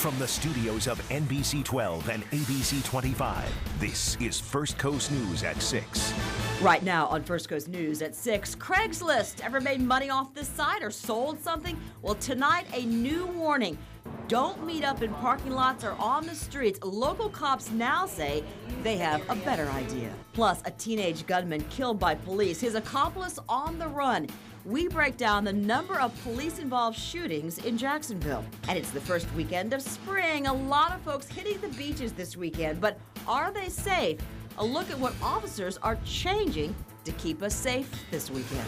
From the studios of NBC 12 and ABC 25, this is First Coast News at 6. Right now on First Coast News at 6, Craiglist. Ever made money off this site or sold something? Well, tonight, a new warning. Don't meet up in parking lots or on the streets. Local cops now say they have a better idea. Plus, a teenage gunman killed by police, his accomplice on the run. We break down the number of police-involved shootings in Jacksonville. And it's the first weekend of spring. A lot of folks hitting the beaches this weekend, but are they safe? A look at what officers are changing to keep us safe this weekend.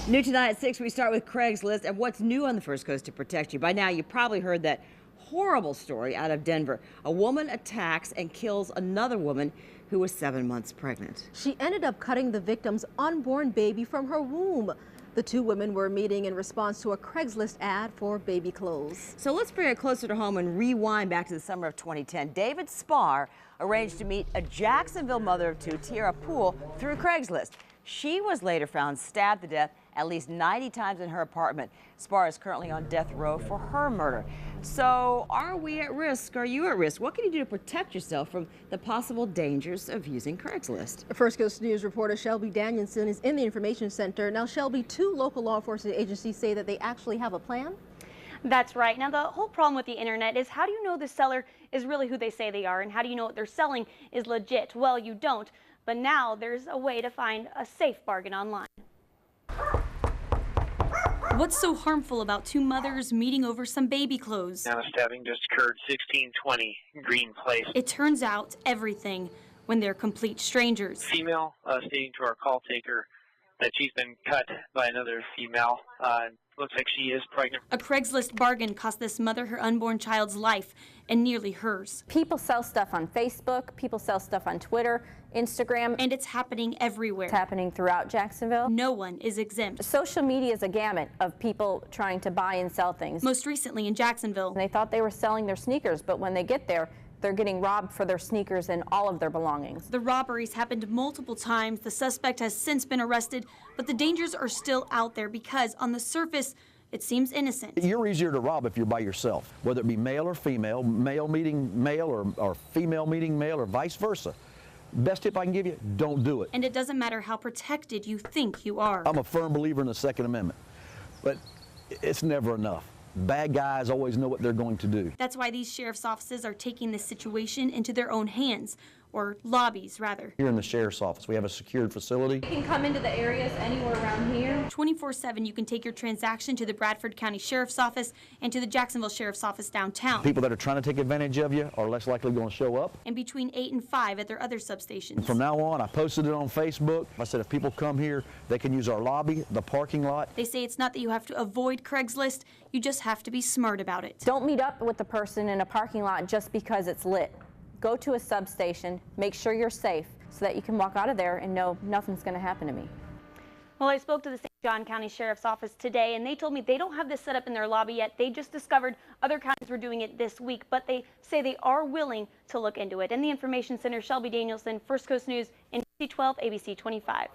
New tonight at 6, we start with Craiglist and what's new on the First Coast to protect you. By now, you probably heard that horrible story out of Denver. A woman attacks and kills another woman who was 7 months pregnant. She ended up cutting the victim's unborn baby from her womb. The two women were meeting in response to a Craigslist ad for baby clothes. So let's bring it closer to home and rewind back to the summer of 2010. David Spar arranged to meet a Jacksonville mother of two, Tiara Poole, through Craigslist. She was later found stabbed to death at least 90 times in her apartment. Spar is currently on death row for her murder. So are we at risk? Are you at risk? What can you do to protect yourself from the possible dangers of using Craigslist? First Coast News reporter Shelby Danielson is in the information center. Now, Shelby, two local law enforcement agencies say that they actually have a plan. That's right. Now, the whole problem with the internet is how do you know the seller is really who they say they are, and how do you know what they're selling is legit? Well, you don't. But now there's a way to find a safe bargain online. What's so harmful about two mothers meeting over some baby clothes? Now, the stabbing just occurred 1620 Green Place. It turns out everything when they're complete strangers. Female stating to our call taker that she's been cut by another female. Looks like she is pregnant. A Craigslist bargain cost this mother her unborn child's life and nearly hers. People sell stuff on Facebook, people sell stuff on Twitter, Instagram. And it's happening everywhere. It's happening throughout Jacksonville. No one is exempt. Social media is a gamut of people trying to buy and sell things. Most recently in Jacksonville. They thought they were selling their sneakers, but when they get there, they're getting robbed for their sneakers and all of their belongings. The robberies happened multiple times. The suspect has since been arrested, but the dangers are still out there because on the surface, it seems innocent. You're easier to rob if you're by yourself, whether it be male or female, male meeting male or female meeting male or vice versa. Best tip I can give you, don't do it. And it doesn't matter how protected you think you are. I'm a firm believer in the Second Amendment, but it's never enough. Bad guys always know what they're going to do. That's why these sheriff's offices are taking this situation into their own hands, or lobbies, rather. Here in the sheriff's office, we have a secured facility. You can come into the areas anywhere around here. 24/7, you can take your transaction to the Bradford County Sheriff's Office and to the Jacksonville Sheriff's Office downtown. People that are trying to take advantage of you are less likely going to show up. And between 8 and 5 at their other substations. And from now on, I posted it on Facebook. I said if people come here, they can use our lobby, the parking lot. They say it's not that you have to avoid Craigslist, you just have to be smart about it. Don't meet up with the person in a parking lot just because it's lit. Go to a substation, make sure you're safe so that you can walk out of there and know nothing's going to happen to me. Well, I spoke to the St. John County Sheriff's Office today, and they told me they don't have this set up in their lobby yet. They just discovered other counties were doing it this week, but they say they are willing to look into it. In the Information Center, Shelby Danielson, First Coast News, NBC 12, ABC 25.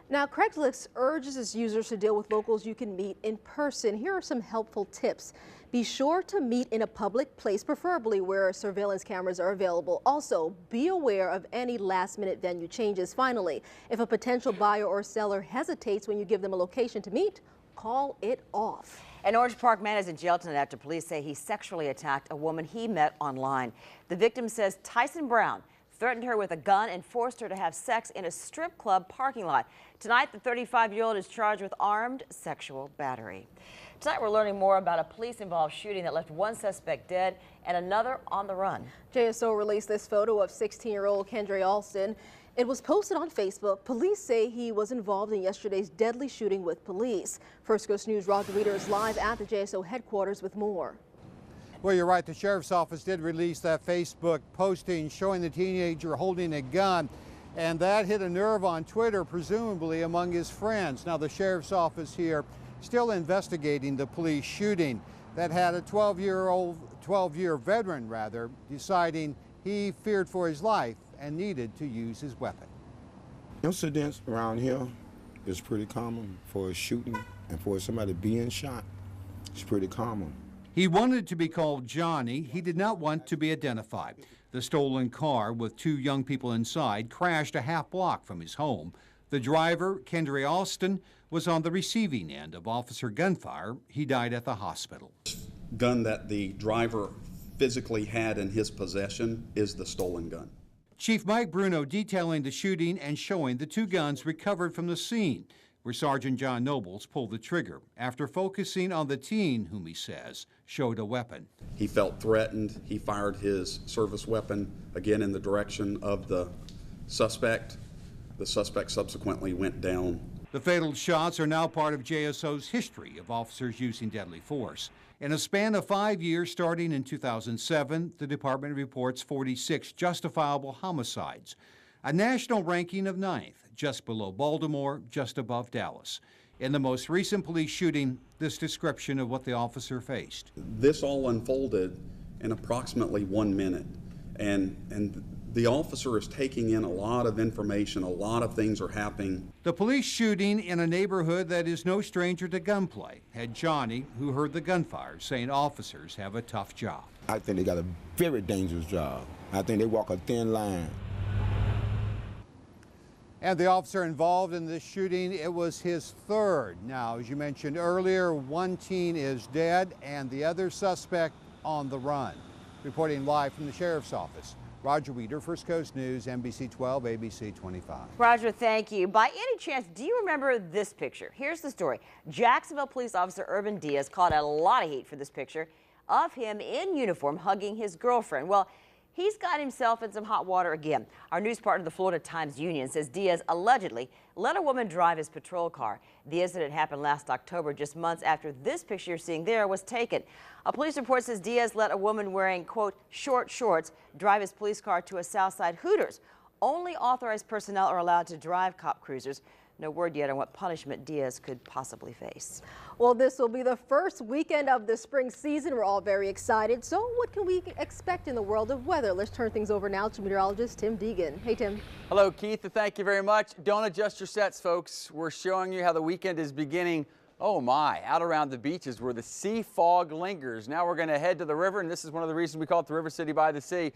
Now, Craigslist urges its users to deal with locals you can meet in person. Here are some helpful tips. Be sure to meet in a public place, preferably where surveillance cameras are available. Also, be aware of any last-minute venue changes. Finally, if a potential buyer or seller hesitates when you give them a location to meet, call it off. An Orange Park man is in jail tonight after police say he sexually attacked a woman he met online. The victim says Tyson Brown threatened her with a gun and forced her to have sex in a strip club parking lot. Tonight, the 35-year-old is charged with armed sexual battery. Tonight, we're learning more about a police-involved shooting that left one suspect dead and another on the run. JSO released this photo of 16-year-old Kendra Alston. It was posted on Facebook. Police say he was involved in yesterday's deadly shooting with police. First Coast News' Roger Reader is live at the JSO headquarters with more. Well, you're right. The sheriff's office did release that Facebook posting showing the teenager holding a gun, and that hit a nerve on Twitter, presumably among his friends. Now, the sheriff's office here still investigating the police shooting that had a 12-year veteran deciding he feared for his life and needed to use his weapon. Incidents around here is pretty common for a shooting, and for somebody being shot, it's pretty common. He wanted to be called Johnny. He did not want to be identified. The stolen car with 2 young people inside crashed a half block from his home. The driver, Kendry Alston, was on the receiving end of officer gunfire. He died at the hospital. Gun that the driver physically had in his possession is the stolen gun. Chief Mike Bruno detailing the shooting and showing the 2 guns recovered from the scene, where Sergeant John Nobles pulled the trigger after focusing on the teen whom he says showed a weapon. He felt threatened. He fired his service weapon again in the direction of the suspect. The suspect subsequently went down. The fatal shots are now part of JSO's history of officers using deadly force. In a span of 5 years, starting in 2007, the department reports 46 justifiable homicides, a national ranking of 9th, just below Baltimore, just above Dallas. In the most recent police shooting, this description of what the officer faced. This all unfolded in approximately 1 minute, and the officer is taking in a lot of information. A lot of things are happening. The police shooting in a neighborhood that is no stranger to gunplay had Johnny, who heard the gunfire, saying officers have a tough job. I think they got a very dangerous job. I think they walk a thin line. And the officer involved in this shooting, it was his 3rd. Now, as you mentioned earlier, 1 teen is dead and the other suspect on the run. Reporting live from the sheriff's office, Roger Weeder, First Coast News, NBC 12, ABC 25. Roger, thank you. By any chance, do you remember this picture? Here's the story. Jacksonville police officer Urban Diaz caught a lot of heat for this picture of him in uniform hugging his girlfriend. Well, he's got himself in some hot water again. Our news partner, the Florida Times-Union, says Diaz allegedly let a woman drive his patrol car. The incident happened last October, just months after this picture you're seeing there was taken. A police report says Diaz let a woman wearing, quote, short shorts drive his police car to a Southside Hooters. Only authorized personnel are allowed to drive cop cruisers. No word yet on what punishment Diaz could possibly face. Well, this will be the first weekend of the spring season. We're all very excited. So what can we expect in the world of weather? Let's turn things over now to meteorologist Tim Deegan. Hey, Tim. Hello, Keith, and thank you very much. Don't adjust your sets, folks. We're showing you how the weekend is beginning. Oh my, out around the beaches where the sea fog lingers. Now we're going to head to the river, and this is one of the reasons we call it the River City by the Sea.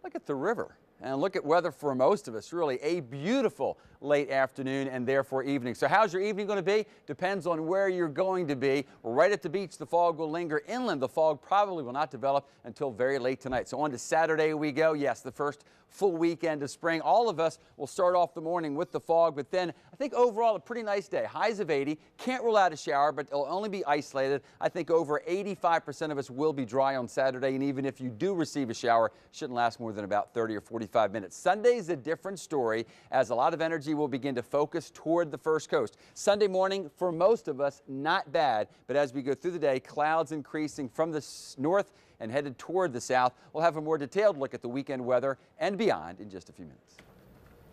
Look at the river. And look at weather for most of us, really a beautiful late afternoon and therefore evening. So how's your evening going to be? Depends on where you're going to be. Right at the beach, the fog will linger. Inland, the fog probably will not develop until very late tonight. So on to Saturday we go. Yes, the first full weekend of spring. All of us will start off the morning with the fog, but then I think overall a pretty nice day. Highs of 80. Can't rule out a shower, but it'll only be isolated. I think over 85% of us will be dry on Saturday, and even if you do receive a shower, shouldn't last more than about 30 or 45 minutes. Sunday's a different story, as a lot of energy will begin to focus toward the First Coast. Sunday morning, for most of us, not bad, but as we go through the day, clouds increasing from the north and headed toward the south. We'll have a more detailed look at the weekend weather and beyond in just a few minutes.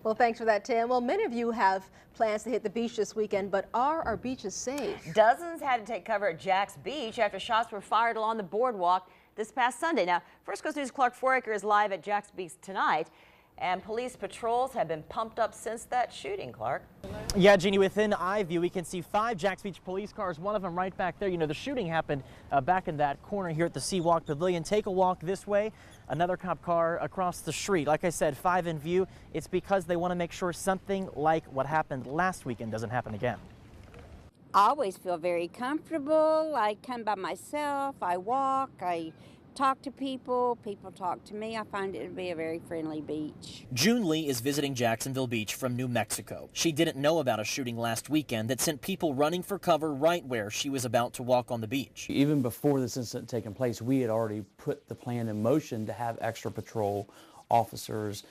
Well, thanks for that, Tim. Well, many of you have plans to hit the beach this weekend, but are our beaches safe? Dozens had to take cover at Jack's Beach after shots were fired along the boardwalk this past Sunday. Now, First Coast News' Clark Foraker is live at Jack's Beach tonight, and police patrols have been pumped up since that shooting, Clark. Yeah, Jeannie, within eye view, we can see 5 Jack's Beach police cars, one of them right back there. You know, the shooting happened back in that corner here at the Seawalk Pavilion. Take a walk this way, another cop car across the street. Like I said, 5 in view. It's because they want to make sure something like what happened last weekend doesn't happen again. I always feel very comfortable. I come by myself, I walk, I talk to people, people talk to me. I find it to be a very friendly beach. June Lee is visiting Jacksonville Beach from New Mexico. She didn't know about a shooting last weekend that sent people running for cover right where she was about to walk on the beach. Even before this incident taken place, we had already put the plan in motion to have extra patrol officers,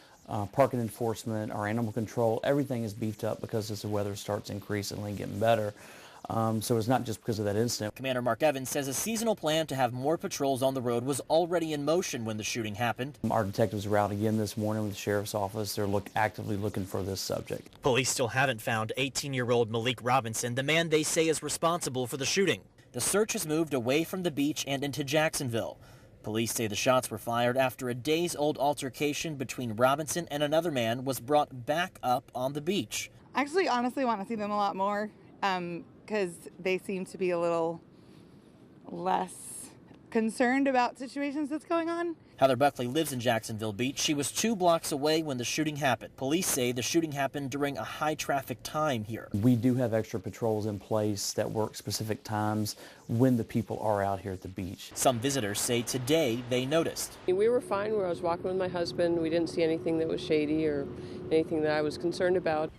parking enforcement, our animal control. Everything is beefed up because as the weather starts increasingly getting better. So it's not just because of that incident. Commander Mark Evans says a seasonal plan to have more patrols on the road was already in motion when the shooting happened. Our detectives were out again this morning with the sheriff's office. They're actively looking for this subject. Police still haven't found 18-year-old Malik Robinson, the man they say is responsible for the shooting. The search has moved away from the beach and into Jacksonville. Police say the shots were fired after a days-old altercation between Robinson and another man was brought back up on the beach. I actually honestly want to see them a lot more. Because they seem to be a little less concerned about situations that's going on. Heather Buckley lives in Jacksonville Beach. She was 2 blocks away when the shooting happened. Police say the shooting happened during a high traffic time here. We do have extra patrols in place that work specific times when the people are out here at the beach. Some visitors say today they noticed. We were fine where I was walking with my husband. We didn't see anything that was shady or anything that I was concerned about.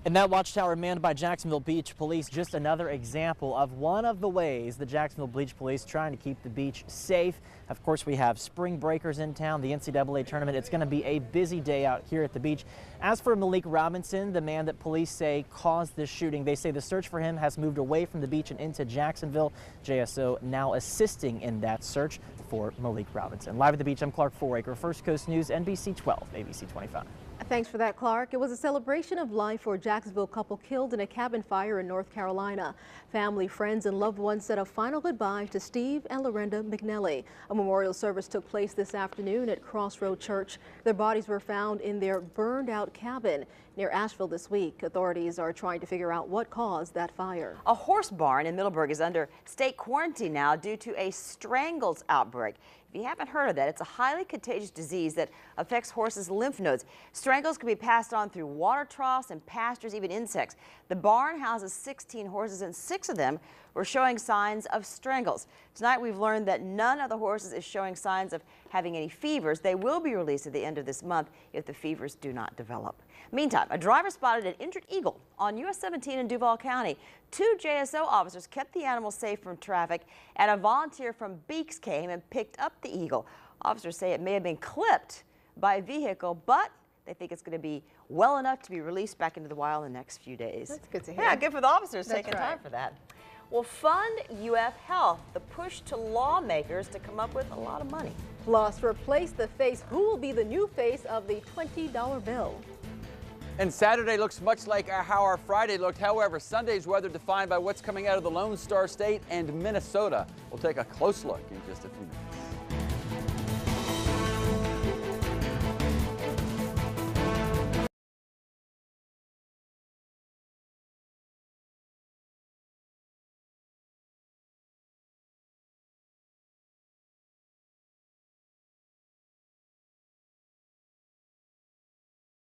And that watchtower manned by Jacksonville Beach Police, just another example of one of the ways the Jacksonville Beach Police trying to keep the beach safe. Of course, we have spring breakers in town, the NCAA tournament. It's going to be a busy day out here at the beach. As for Malik Robinson, the man that police say caused this shooting, they say the search for him has moved away from the beach and into Jacksonville. JSO now assisting in that search for Malik Robinson. Live at the beach, I'm Clark Foraker, First Coast News, NBC 12, ABC 25. Thanks for that, Clark. It was a celebration of life for a Jacksonville couple killed in a cabin fire in North Carolina. Family, friends, and loved ones said a final goodbye to Steve and Lorenda McNelly. A memorial service took place this afternoon at Crossroad Church. Their bodies were found in their burned-out cabin near Asheville this week. Authorities are trying to figure out what caused that fire. A horse barn in Middleburg is under state quarantine now due to a strangles outbreak. If you haven't heard of that, it's a highly contagious disease that affects horses' lymph nodes. Strangles can be passed on through water troughs and pastures, even insects. The barn houses 16 horses, and 6 of them were showing signs of strangles. Tonight, we've learned that none of the horses is showing signs of having any fevers. They will be released at the end of this month if the fevers do not develop. Meantime, a driver spotted an injured eagle on US 17 in Duval County. 2 JSO officers kept the animal safe from traffic, and a volunteer from Beeks came and picked up the eagle. Officers say it may have been clipped by a vehicle, but they think it's going to be well enough to be released back into the wild in the next few days. That's good to hear. Yeah, good for the officers That's taking right. time for that. Well, fund UF Health, the push to lawmakers to come up with a lot of money. Plus, replace the face. Who will be the new face of the $20 bill? And Saturday looks much like how our Friday looked. However, Sunday's weather defined by what's coming out of the Lone Star State and Minnesota. We'll take a close look in just a few minutes.